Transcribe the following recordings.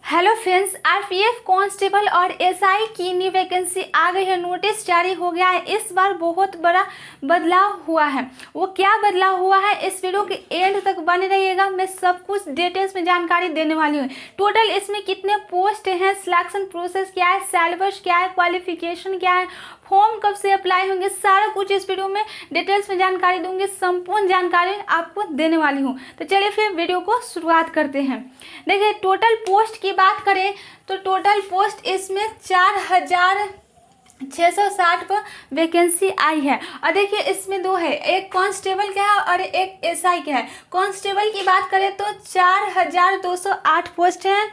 Hello friends, RPF constable और SI की नई वैकेंसी आ गई है। नोटिस जारी हो गया है। इस बार बहुत बड़ा बदलाव हुआ है। वो क्या बदलाव हुआ है, इस वीडियो के एंड तक बने रहिएगा। मैं सब कुछ डिटेल्स में जानकारी देने वाली हूँ। टोटल इसमें कितने पोस्ट हैं, सिलेक्शन प्रोसेस क्या है, सिलेबस क्या है, क्वालिफिकेशन क्या है, फॉर्म कब से अप्लाई होंगे, सारा कुछ इस वीडियो में डिटेल्स में जानकारी दूंगी। संपूर्ण जानकारी आपको देने वाली हूँ। तो चलिए फिर वीडियो को शुरुआत करते हैं। देखिए, टोटल पोस्ट की बात करें तो टोटल पोस्ट इसमें 4660 पर वैकेंसी आई है। और देखिए, इसमें दो है, एक कांस्टेबल का है और एक एसआई का है। कांस्टेबल की बात करें तो 4208 पोस्ट है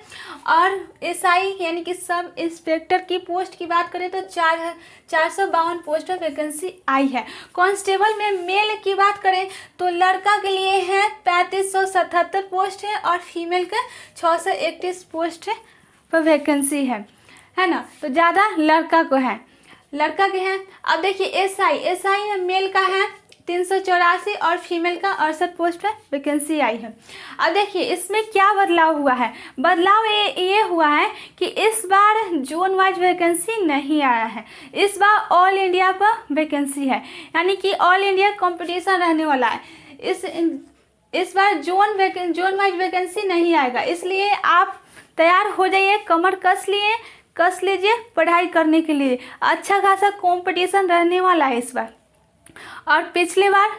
और एसआई यानी कि सब इंस्पेक्टर की पोस्ट की बात करें तो 452 पोस्ट पर वैकेंसी आई है। कांस्टेबल में मेल की बात करें तो लड़का के लिए है 3577 पोस्ट है और फीमेल के 631 पोस्ट है पर वैकेंसी है ना। तो ज़्यादा लड़का को है, लड़का के हैं। अब देखिए, एसआई में मेल का है 384 और फीमेल का 68 पोस्ट पर वैकेंसी आई है। अब देखिए, इसमें क्या बदलाव हुआ है। बदलाव ये हुआ है कि इस बार जोन वाइज वैकेंसी नहीं आया है। इस बार ऑल इंडिया पर वैकेंसी है, यानी कि ऑल इंडिया कंपटीशन रहने वाला है। इस बार जोन वाइज वैकेंसी नहीं आएगा, इसलिए आप तैयार हो जाइए, कमर कस लीजिए पढ़ाई करने के लिए। अच्छा खासा कंपटीशन रहने वाला है इस बार। और पिछले बार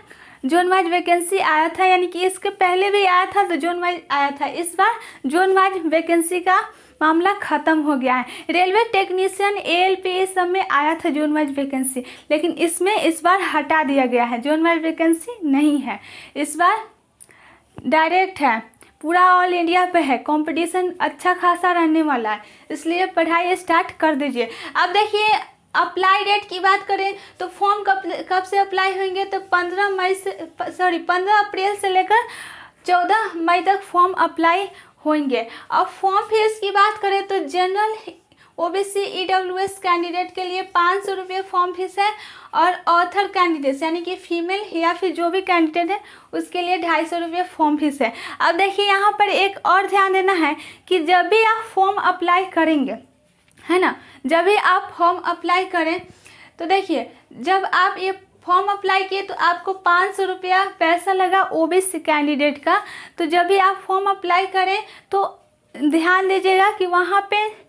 जोन वाइज वैकेंसी आया था, यानी कि इसके पहले भी आया था तो जोन वाइज आया था। इस बार जोन वाइज वैकेंसी का मामला ख़त्म हो गया है। रेलवे टेक्नीशियन, एएलपी सब में आया था जोन वाइज वैकेंसी, लेकिन इसमें इस बार हटा दिया गया है। जोन वाइज वैकेंसी नहीं है, इस बार डायरेक्ट है, पूरा ऑल इंडिया पे है। कंपटीशन अच्छा खासा रहने वाला है, इसलिए पढ़ाई स्टार्ट कर दीजिए। अब देखिए, अप्लाई डेट की बात करें तो फॉर्म कब से अप्लाई होंगे तो 15 अप्रैल से लेकर 14 मई तक फॉर्म अप्लाई होंगे। अब फॉर्म फीस की बात करें तो जनरल, ओबीसी, ईडब्ल्यूएस कैंडिडेट के लिए 500 रुपये फॉर्म फीस है और ऑथर कैंडिडेट यानी कि फीमेल या फिर जो भी कैंडिडेट है उसके लिए 250 रुपये फॉर्म फीस है। अब देखिए, यहाँ पर एक और ध्यान देना है कि जब भी आप फॉर्म अप्लाई करेंगे, है ना, जब भी आप फॉर्म अप्लाई करें तो देखिए, जब आप ये फॉर्म अप्लाई किए तो आपको 500 रुपया पैसा लगा ओबीसी कैंडिडेट का। तो जब भी आप फॉर्म अप्लाई करें तो ध्यान दीजिएगा कि वहाँ पे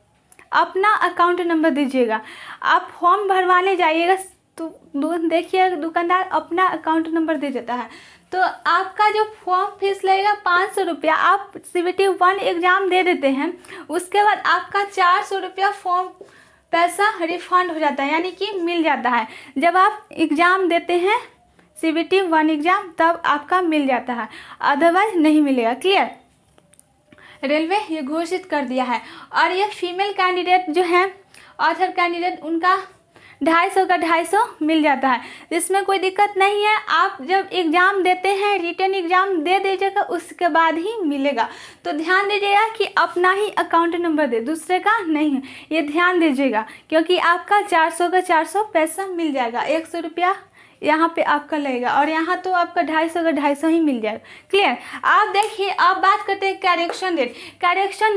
अपना अकाउंट नंबर दीजिएगा। आप फॉर्म भरवाने जाइएगा तो देखिए, दुकानदार अपना अकाउंट नंबर दे देता है, तो आपका जो फॉर्म फीस लगेगा 500 रुपया। आप CBT 1 एग्ज़ाम दे देते हैं, उसके बाद आपका 400 रुपया फॉर्म पैसा रिफंड हो जाता है, यानी कि मिल जाता है। जब आप एग्ज़ाम देते हैं CBT 1 एग्ज़ाम, तब आपका मिल जाता है, अदरवाइज नहीं मिलेगा। क्लियर, रेलवे ये घोषित कर दिया है। और ये फीमेल कैंडिडेट जो है, ऑथर कैंडिडेट, उनका 250 का 250 मिल जाता है, इसमें कोई दिक्कत नहीं है। आप जब एग्ज़ाम देते हैं, रिटन एग्ज़ाम दे दीजिएगा, उसके बाद ही मिलेगा। तो ध्यान दीजिएगा कि अपना ही अकाउंट नंबर दे, दूसरे का नहीं, ये ध्यान दीजिएगा, क्योंकि आपका 400 का 400 पैसा मिल जाएगा। 100 रुपया यहाँ पे आपका लगेगा और यहाँ तो आपका 250 का 250 ही मिल जाएगा। क्लियर। आप देखिए, अब बात करते हैं करेक्शन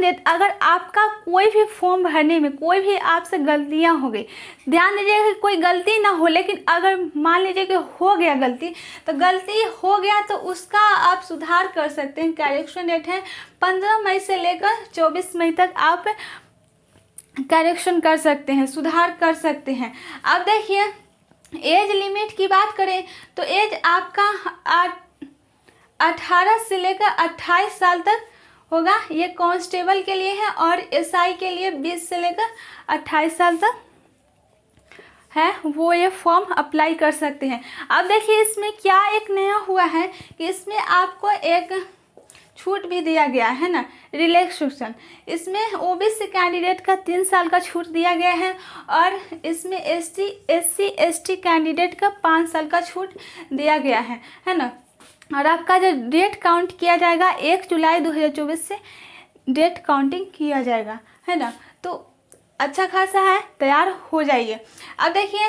डेट। अगर आपका कोई भी फॉर्म भरने में कोई भी आपसे गलतियाँ हो गई, ध्यान दीजिएगा कि कोई गलती ना हो, लेकिन अगर मान लीजिए कि हो गया गलती, तो गलती हो गया तो उसका आप सुधार कर सकते हैं। करेक्शन डेट है 15 मई से लेकर 24 मई तक आप करेक्शन कर सकते हैं, सुधार कर सकते हैं। अब देखिए, एज लिमिट की बात करें तो एज आपका 18 से लेकर 28 साल तक होगा। ये कांस्टेबल के लिए है और एसआई के लिए 20 से लेकर 28 साल तक है, वो ये फॉर्म अप्लाई कर सकते हैं। अब देखिए, इसमें क्या एक नया हुआ है कि इसमें आपको एक छूट भी दिया गया है ना, रिलैक्सेशन। इसमें ओबीसी कैंडिडेट का 3 साल का छूट दिया गया है और इसमें SC ST कैंडिडेट का 5 साल का छूट दिया गया है ना। और आपका जो डेट काउंट किया जाएगा 1 जुलाई 2024 से डेट काउंटिंग किया जाएगा, है ना। तो अच्छा खासा है, तैयार हो जाइए। अब देखिए,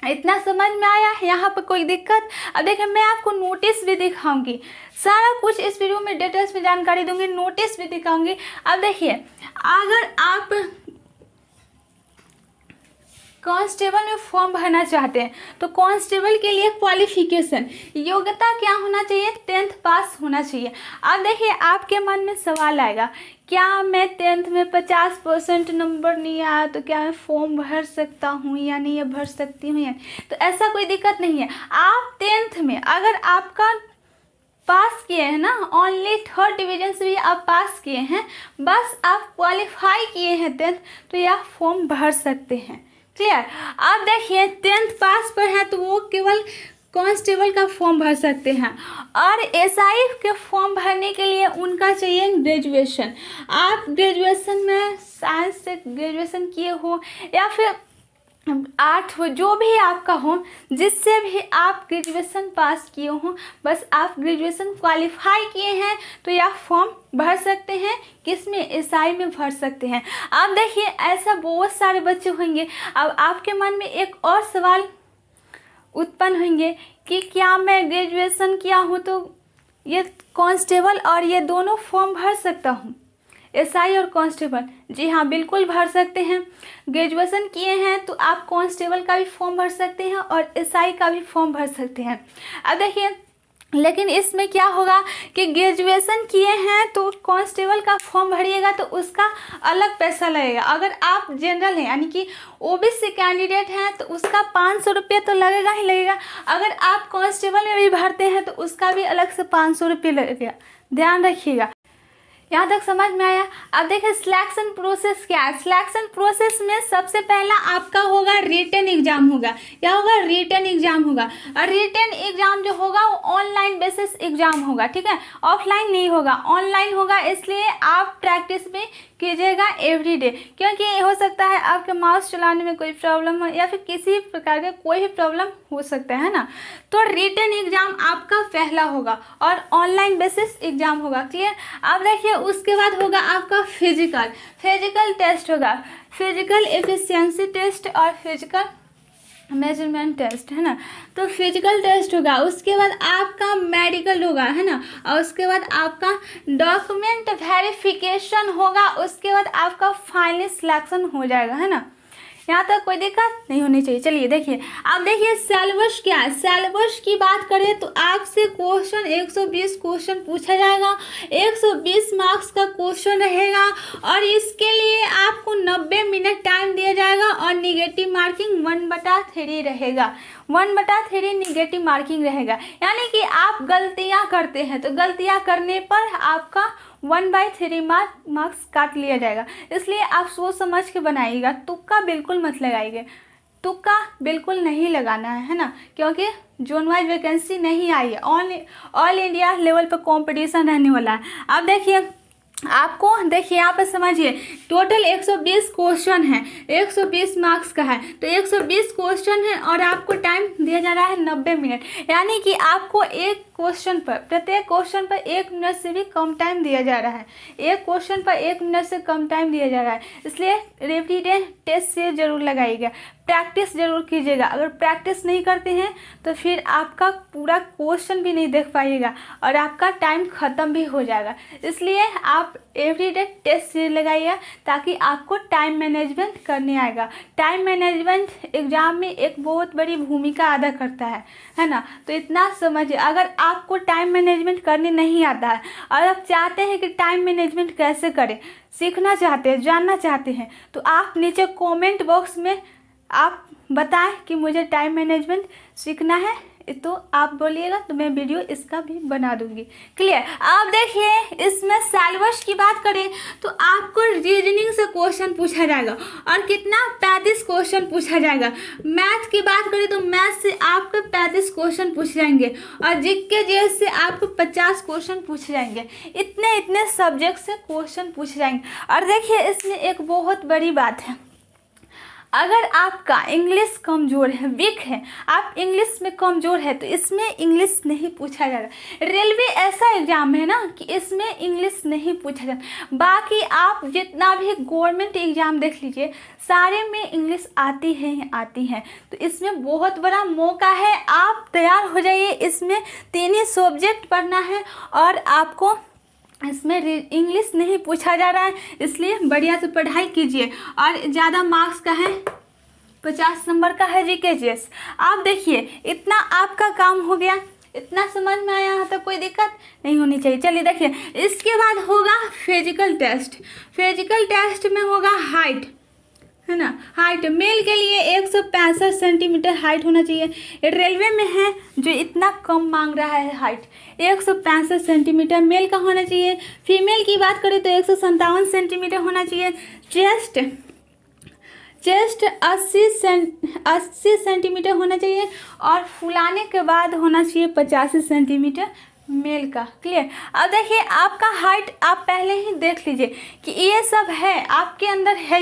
इतना समझ में आया, यहाँ पर कोई दिक्कत? अब देखिए, मैं आपको नोटिस भी दिखाऊंगी, सारा कुछ इस वीडियो में डिटेल्स में जानकारी दूंगी, नोटिस भी दिखाऊंगी। अब देखिए, अगर आप कांस्टेबल में फॉर्म भरना चाहते हैं तो कांस्टेबल के लिए क्वालिफिकेशन योग्यता क्या होना चाहिए, 10th पास होना चाहिए। अब देखिए आपके मन में सवाल आएगा, क्या मैं 10th में 50% नंबर नहीं आया तो क्या मैं फॉर्म भर सकता हूँ या नहीं, या भर सकती हूँ या नहीं। तो ऐसा कोई दिक्कत नहीं है। आप 10th में अगर आपका पास किए हैं ना, ओनली 3rd डिवीजन से भी आप पास किए हैं, बस आप क्वालिफाई किए हैं 10th, तो यह फॉर्म भर सकते हैं। क्लियर। अब देखिए 10th पास पर है तो वो केवल कांस्टेबल का फॉर्म भर सकते हैं, और एसआई के फॉर्म भरने के लिए उनका चाहिए ग्रेजुएशन। आप ग्रेजुएशन में साइंस से ग्रेजुएशन किए हो या फिर आर्ट हो, जो भी आपका हो, जिससे भी आप ग्रेजुएशन पास किए हो, बस आप ग्रेजुएशन क्वालिफाई किए हैं तो यह फॉर्म भर सकते हैं। किस में, एसआई में भर सकते हैं। अब देखिए ऐसा बहुत सारे बच्चे होंगे, अब आपके मन में एक और सवाल उत्पन्न होंगे कि क्या मैं ग्रेजुएशन किया हूँ तो ये कांस्टेबल और ये दोनों फॉर्म भर सकता हूँ, एसआई और कांस्टेबल? जी हाँ, बिल्कुल भर सकते हैं। ग्रेजुएशन किए हैं तो आप कांस्टेबल का भी फॉर्म भर सकते हैं और एसआई का भी फॉर्म भर सकते हैं। अब देखिए लेकिन इसमें क्या होगा कि ग्रेजुएशन किए हैं तो कांस्टेबल का फॉर्म भरिएगा तो उसका अलग पैसा लगेगा। अगर आप जनरल हैं यानी कि ओबीसी कैंडिडेट हैं तो उसका 500 रुपये तो लगेगा ही लगेगा। अगर आप कांस्टेबल में भी भरते हैं तो उसका भी अलग से 500 रुपये लगेगा। ध्यान रखिएगा। यहाँ तक समझ में आया। अब देखिए सिलेक्शन प्रोसेस क्या है। सिलेक्शन प्रोसेस में सबसे पहला आपका होगा रिटन एग्जाम होगा। क्या होगा? रिटन एग्जाम होगा। और रिटन एग्जाम जो होगा वो ऑनलाइन बेसिस एग्जाम होगा, ठीक है, ऑफलाइन नहीं होगा, ऑनलाइन होगा। इसलिए आप प्रैक्टिस भी कीजिएगा एवरीडे, क्योंकि हो सकता है आपके माउस चलाने में कोई प्रॉब्लम हो या फिर किसी प्रकार का कोई भी प्रॉब्लम हो सकता है ना। तो रिटन एग्जाम आपका पहला होगा और ऑनलाइन बेसिस एग्जाम होगा। क्लियर। अब देखिए उसके बाद होगा आपका फिजिकल टेस्ट होगा, फिजिकल एफिशिएंसी टेस्ट और फिजिकल मेजरमेंट टेस्ट, है ना। तो फिजिकल टेस्ट होगा, उसके बाद आपका मेडिकल होगा, है ना, और उसके बाद आपका डॉक्यूमेंट वेरिफिकेशन होगा, उसके बाद आपका फाइनल सिलेक्शन हो जाएगा, है ना। यहाँ तक कोई दिक्कत नहीं होनी चाहिए। चलिए देखिए, अब देखिए सिलेबस क्या है। सिलेबस की बात करें तो आपसे क्वेश्चन 120 क्वेश्चन पूछा जाएगा, 120 मार्क्स का क्वेश्चन रहेगा और इसके लिए आपको 90 मिनट टाइम दिया जाएगा और निगेटिव मार्किंग 1/3 रहेगा। 1/3 निगेटिव मार्किंग रहेगा, यानी कि आप गलतियाँ करते हैं तो गलतियाँ करने पर आपका 1/3 मार्क्स काट लिया जाएगा। इसलिए आप सोच समझ के बनाइएगा, तुक्का बिल्कुल मत लगाइएगा, तुक्का बिल्कुल नहीं लगाना है ना, क्योंकि जोन वाइज वैकेंसी नहीं आई है, ऑल इंडिया लेवल पर कंपटीशन रहने वाला है। अब देखिए आपको, देखिए यहाँ पर समझिए, टोटल 120 क्वेश्चन है, 120 मार्क्स का है, तो 120 क्वेश्चन है और आपको टाइम दिया जा रहा है 90 मिनट, यानी कि आपको एक क्वेश्चन पर, प्रत्येक क्वेश्चन पर 1 मिनट से भी कम टाइम दिया जा रहा है, एक क्वेश्चन पर 1 मिनट से कम टाइम दिया जा रहा है। इसलिए एवरीडे टेस्ट से जरूर लगाइएगा, प्रैक्टिस जरूर कीजिएगा। अगर प्रैक्टिस नहीं करते हैं तो फिर आपका पूरा क्वेश्चन भी नहीं देख पाइएगा और आपका टाइम ख़त्म भी हो जाएगा। इसलिए आप एवरीडे टेस्ट से लगाइए ताकि आपको टाइम मैनेजमेंट करने आएगा। टाइम मैनेजमेंट एग्ज़ाम में एक बहुत बड़ी भूमिका अदा करता है ना। तो इतना समझिए, अगर आपको टाइम मैनेजमेंट करने नहीं आता है और आप चाहते हैं कि टाइम मैनेजमेंट कैसे करें, सीखना चाहते हैं, जानना चाहते हैं, तो आप नीचे कमेंट बॉक्स में आप बताएं कि मुझे टाइम मैनेजमेंट सीखना है, तो आप बोलिएगा तो मैं वीडियो इसका भी बना दूंगी। क्लियर। आप देखिए इसमें सिलेबस की बात करें तो आपको रीजनिंग से क्वेश्चन पूछा जाएगा और कितना 35 क्वेश्चन पूछा जाएगा। मैथ की बात करें तो मैथ से आपको 35 क्वेश्चन पूछ जाएंगे और जीके जीएस से आपको 50 क्वेश्चन पूछ जाएंगे। इतने सब्जेक्ट से क्वेश्चन पूछ जाएंगे। और देखिए इसमें एक बहुत बड़ी बात है, अगर आपका इंग्लिश कमज़ोर है, वीक है, आप इंग्लिश में कमज़ोर है, तो इसमें इंग्लिश नहीं पूछा जाएगा। रेलवे ऐसा एग्ज़ाम है ना कि इसमें इंग्लिश नहीं पूछा जाता। बाकी आप जितना भी गवर्नमेंट एग्ज़ाम देख लीजिए, सारे में इंग्लिश आती है। तो इसमें बहुत बड़ा मौका है, आप तैयार हो जाइए। इसमें 3 ही सब्जेक्ट पढ़ना है और आपको इसमें इंग्लिश नहीं पूछा जा रहा है, इसलिए बढ़िया से पढ़ाई कीजिए। और ज़्यादा मार्क्स का है, 50 नंबर का है जीके जीएस। आप देखिए इतना आपका काम हो गया, इतना समझ में आया है तो कोई दिक्कत नहीं होनी चाहिए। चलिए देखिए, इसके बाद होगा फिजिकल टेस्ट। फिजिकल टेस्ट में होगा हाइट, है ना। हाइट मेल के लिए 165 सेंटीमीटर हाइट होना चाहिए। रेलवे में है जो इतना कम मांग रहा है हाइट, 165 सेंटीमीटर मेल का होना चाहिए। फीमेल की बात करें तो 157 सेंटीमीटर होना चाहिए। चेस्ट 80 सेंटीमीटर होना चाहिए और फुलाने के बाद होना चाहिए 85 सेंटीमीटर मेल का। क्लियर। अब देखिए आपका हाइट आप पहले ही देख लीजिए कि ये सब है आपके अंदर है,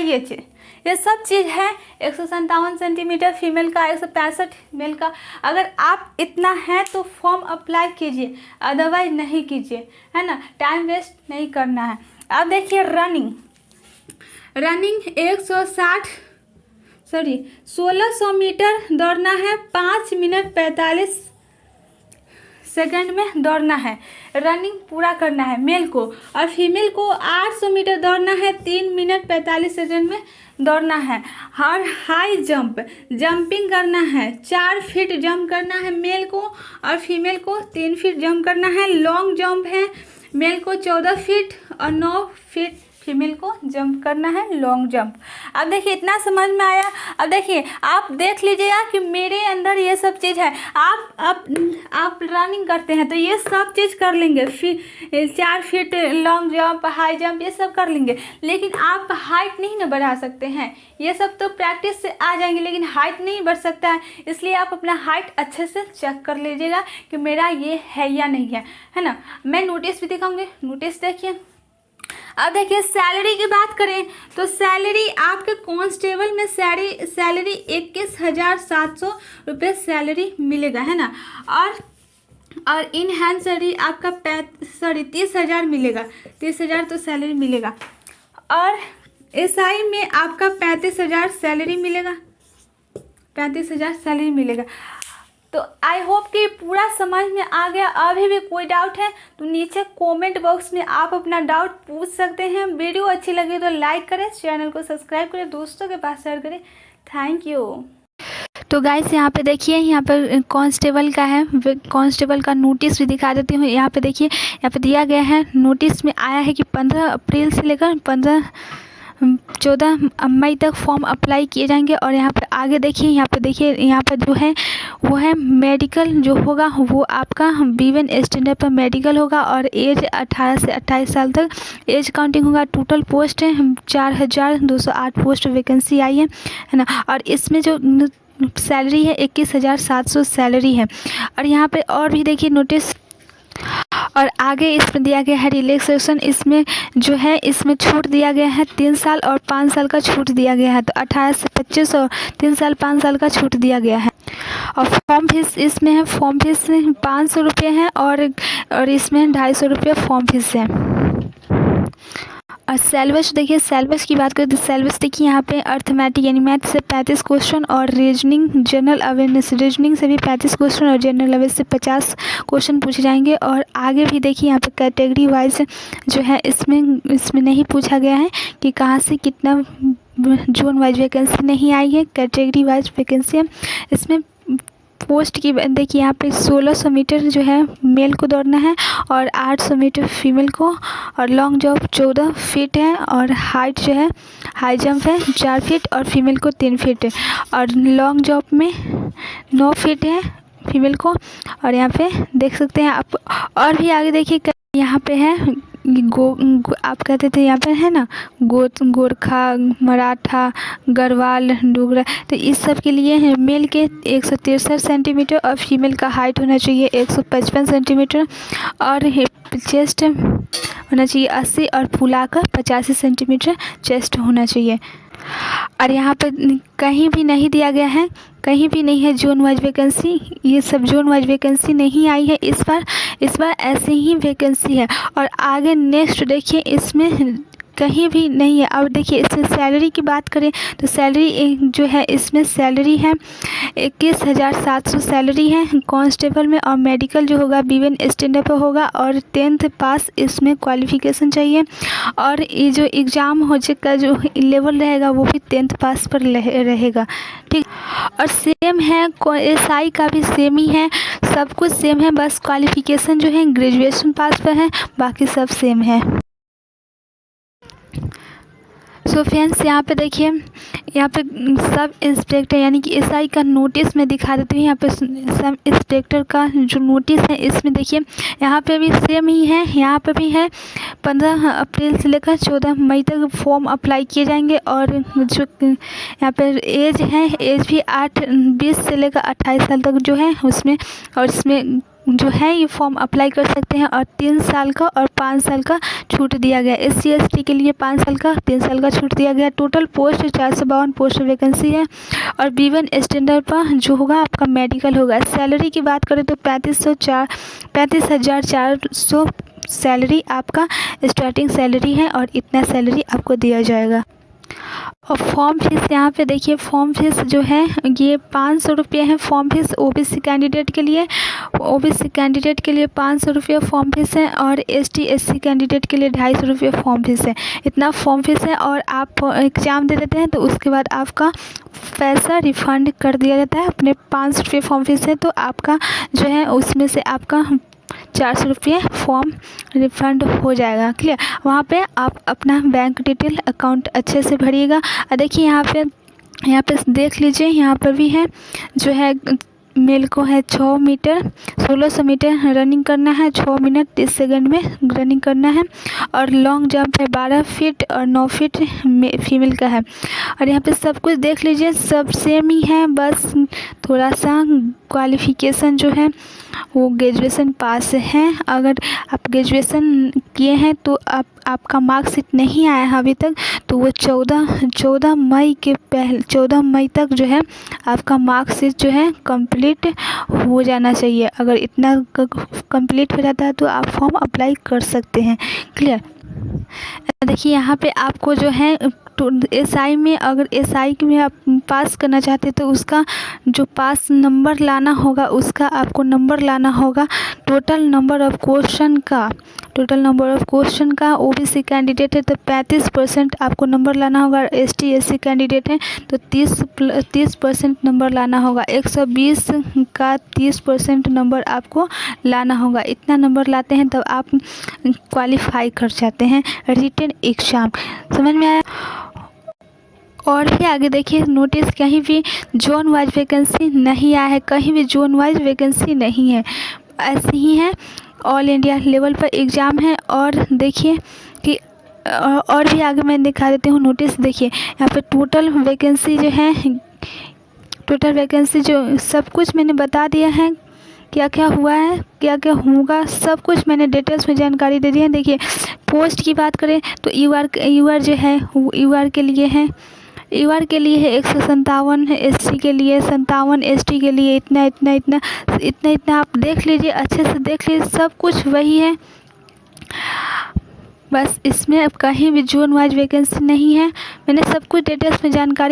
ये सब चीज़ है। 157 सेंटीमीटर फीमेल का, 165 मेल का। अगर आप इतना है तो फॉर्म अप्लाई कीजिए, अदरवाइज नहीं कीजिए, है ना। टाइम वेस्ट नहीं करना है। अब देखिए रनिंग 1600 मीटर दौड़ना है, 5 मिनट 45 सेकंड में दौड़ना है। रनिंग पूरा करना है मेल को। और फीमेल को 800 मीटर दौड़ना है, 3 मिनट 45 सेकंड में दौड़ना है। और हाई जंपिंग करना है, 4 फीट जंप करना है मेल को, और फीमेल को 3 फीट जंप करना है। लॉन्ग जंप है, मेल को 14 फीट और 9 फीट फीमेल को जंप करना है, लॉन्ग जंप। अब देखिए इतना समझ में आया। अब देखिए आप देख लीजिएगा कि मेरे अंदर ये सब चीज़ है। आप रनिंग करते हैं तो ये सब चीज़ कर लेंगे, फिर 4 feet long jump, high jump, ये सब कर लेंगे। लेकिन आप हाइट नहीं ना बढ़ा सकते हैं, ये सब तो प्रैक्टिस से आ जाएंगे, लेकिन हाइट नहीं बढ़ सकता है। इसलिए आप अपना हाइट अच्छे से चेक कर लीजिएगा कि मेरा ये है या नहीं है ना। मैं नोटिस भी दिखाऊंगी, नोटिस देखिए। अब देखिए सैलरी की बात करें तो सैलरी आपके कांस्टेबल में सैलरी 21,700 रुपये सैलरी मिलेगा, है ना। और इन हैंड सैलरी आपका 30,000 मिलेगा, 30,000 तो सैलरी मिलेगा। और एसआई में आपका 35,000 सैलरी मिलेगा, 35,000 सैलरी मिलेगा। तो आई होप कि पूरा समझ में आ गया। अभी भी कोई डाउट है तो नीचे कमेंट बॉक्स में आप अपना डाउट पूछ सकते हैं। वीडियो अच्छी लगी तो लाइक करें, चैनल को सब्सक्राइब करें, दोस्तों के पास शेयर करें। Thank you. तो गाइस यहाँ पे देखिए, यहाँ पर कांस्टेबल का है, कांस्टेबल का नोटिस भी दिखा देती हूँ। यहाँ पे देखिए, यहाँ पे दिया गया है, नोटिस में आया है कि 15 अप्रैल से लेकर 14 मई तक फॉर्म अप्लाई किए जाएंगे। और यहाँ पर आगे देखिए, यहाँ पर जो है वो है मेडिकल जो होगा वो आपका B1 स्टैंडर्ड पर मेडिकल होगा। और एज 18 से 28 साल तक एज काउंटिंग होगा। टोटल पोस्ट है 4,208 पोस्ट वैकेंसी आई है ना। और इसमें जो सैलरी है 21,700 सैलरी है। और यहाँ पे और भी देखिए नोटिस, और आगे इसमें दिया गया है रिलैक्सेशन। इसमें जो है इसमें छूट दिया गया है 3 साल और 5 साल का छूट दिया गया है। तो 18 से 25 और 3 साल 5 साल का छूट दिया गया है। और फॉर्म फीस इसमें है, फॉर्म फीस 500 रुपये है और इसमें 250 रुपये फॉर्म फीस है। और सिलेबस देखिए, सिलेबस की बात करें तो सिलेबस देखिए यहाँ पे अर्थमेटिक यानी मैथ से 35 क्वेश्चन और रीजनिंग जनरल अवेयरनेस, रीजनिंग से भी 35 क्वेश्चन और जनरल अवेयरनेस से 50 क्वेश्चन पूछे जाएंगे। और आगे भी देखिए यहाँ पे कैटेगरी वाइज जो है इसमें नहीं पूछा गया है कि कहाँ से कितना जोन वाइज वैकेंसी नहीं आई है, कैटेगरी वाइज वैकेंसी है। इसमें पोस्ट की देखिए यहाँ पे 1600 मीटर जो है मेल को दौड़ना है और 800 मीटर फीमेल को। और लॉन्ग जंप 14 फीट है और हाइट जो है हाई जंप है 4 फीट और फीमेल को 3 फीट है। और लॉन्ग जंप में 9 फीट है फीमेल को। और यहाँ पे देख सकते हैं आप। और भी आगे देखिए यहाँ पे है आप कहते थे यहाँ पे है ना गोरखा, मराठा, गढ़वाल, डोगरा। तो इस सब के लिए है मेल के 163 सेंटीमीटर और फीमेल का हाइट होना चाहिए 155 सेंटीमीटर और चेस्ट होना चाहिए 80 और फुलाकर 85 सेंटीमीटर चेस्ट होना चाहिए। और यहाँ पर कहीं भी नहीं दिया गया है, कहीं भी नहीं है जोन वाइज वैकेंसी। ये सब जोन वाइज वैकेंसी नहीं आई है इस बार ऐसे ही वैकेंसी है। और आगे नेक्स्ट देखिए इसमें कहीं भी नहीं है। अब देखिए इसमें सैलरी की बात करें तो सैलरी जो है इसमें सैलरी है 21,700 सैलरी है कांस्टेबल में। और मेडिकल जो होगा B1 स्टैंडर्ड पर होगा और 10th पास इसमें क्वालिफिकेशन चाहिए। और ये जो एग्ज़ाम हो का जो लेवल रहेगा वो भी 10th पास पर रहेगा, ठीक। और सेम है SI का भी सेम ही है, सब कुछ सेम है, बस क्वालिफिकेशन जो है ग्रेजुएशन पास पर है, बाकी सब सेम है। सो फ्रेंड्स यहाँ पे देखिए, यहाँ पे सब इंस्पेक्टर यानी कि SI का नोटिस मैं दिखा देती हूँ। यहाँ पे सब इंस्पेक्टर का जो नोटिस है इसमें देखिए यहाँ पे भी सेम ही है, यहाँ पे भी है 15 अप्रैल से लेकर 14 मई तक फॉर्म अप्लाई किए जाएंगे। और जो यहाँ पे एज है, एज भी 20 से लेकर 28 साल तक जो है उसमें, और इसमें जो है ये फॉर्म अप्लाई कर सकते हैं। और 3 साल का और 5 साल का छूट दिया गया। SC ST के लिए 5 साल का 3 साल का छूट दिया गया। टोटल पोस्ट 452 पोस्ट वैकेंसी है। और B1 स्टैंडर्ड पर जो होगा आपका मेडिकल होगा। सैलरी की बात करें तो 35,400 सैलरी आपका स्टार्टिंग सैलरी है और इतना सैलरी आपको दिया जाएगा। और फॉर्म फीस यहाँ पे देखिए, फॉर्म फीस जो है ये 500 रुपये है फॉर्म फीस OBC कैंडिडेट के लिए। OBC कैंडिडेट के लिए 500 रुपये फॉर्म फीस है और ST SC कैंडिडेट के लिए 250 रुपये फॉर्म फीस है। इतना फॉर्म फीस है। और आप एग्ज़ाम दे देते हैं तो उसके बाद आपका पैसा रिफ़ंड कर दिया जाता है। अपने 500 रुपये फॉर्म फीस है तो आपका जो है उसमें से आपका 400 रुपये फॉर्म रिफ़ंड हो जाएगा, क्लियर। वहाँ पे आप अपना बैंक डिटेल अकाउंट अच्छे से भरिएगा। देखिए यहाँ पे देख लीजिए, यहाँ पर भी है जो है मेल को है 6 मीटर 1600 मीटर रनिंग करना है, 6 मिनट 30 सेकंड में रनिंग करना है। और लॉन्ग जंप है 12 फीट और 9 फीट फीमेल का है। और यहाँ पे सब कुछ देख लीजिए, सब सेम ही है, बस थोड़ा सा क्वालिफ़िकेशन जो है वो ग्रेजुएशन पास है। अगर आप ग्रेजुएशन किए हैं तो आपका मार्कशीट नहीं आया है अभी तक, तो वो 14 मई के पहले 14 मई तक जो है आपका मार्कशीट जो है कंप्लीट हो जाना चाहिए। अगर इतना कंप्लीट हो जाता है तो आप फॉर्म अप्लाई कर सकते हैं, क्लियर। देखिए यहाँ पे आपको जो है SI में, अगर SI में आप पास करना चाहते हैं तो उसका जो पास नंबर लाना होगा, उसका आपको नंबर लाना होगा। टोटल नंबर ऑफ़ क्वेश्चन का OBC कैंडिडेट है तो 35% आपको नंबर लाना होगा। ST SC कैंडिडेट है तो 30% नंबर लाना होगा। 120 का 30% नंबर आपको लाना होगा। इतना नंबर लाते हैं तब आप क्वालिफाई कर जाते हैं रिटन एग्ज़ाम। समझ में आया। और भी आगे देखिए, नोटिस कहीं भी जोन वाइज वैकेंसी नहीं आया है, कहीं भी जोन वाइज वैकेंसी नहीं है, ऐसे ही है। ऑल इंडिया लेवल पर एग्ज़ाम है। और देखिए कि और भी आगे मैं दिखा देती हूँ नोटिस। देखिए यहाँ पे टोटल वैकेंसी जो है, टोटल वैकेंसी जो सब कुछ मैंने बता दिया है, क्या क्या हुआ है क्या क्या होगा, सब कुछ मैंने डिटेल्स में जानकारी दे दी है। देखिए पोस्ट की बात करें तो UR जो है वो UR के लिए है, UR के लिए है 157, SC के लिए 57, ST के लिए इतना आप देख लीजिए, अच्छे से देख लीजिए, सब कुछ वही है। बस इसमें अब कहीं भी जोन वाइज वैकेंसी नहीं है। मैंने सब कुछ डिटेल्स में जानकारी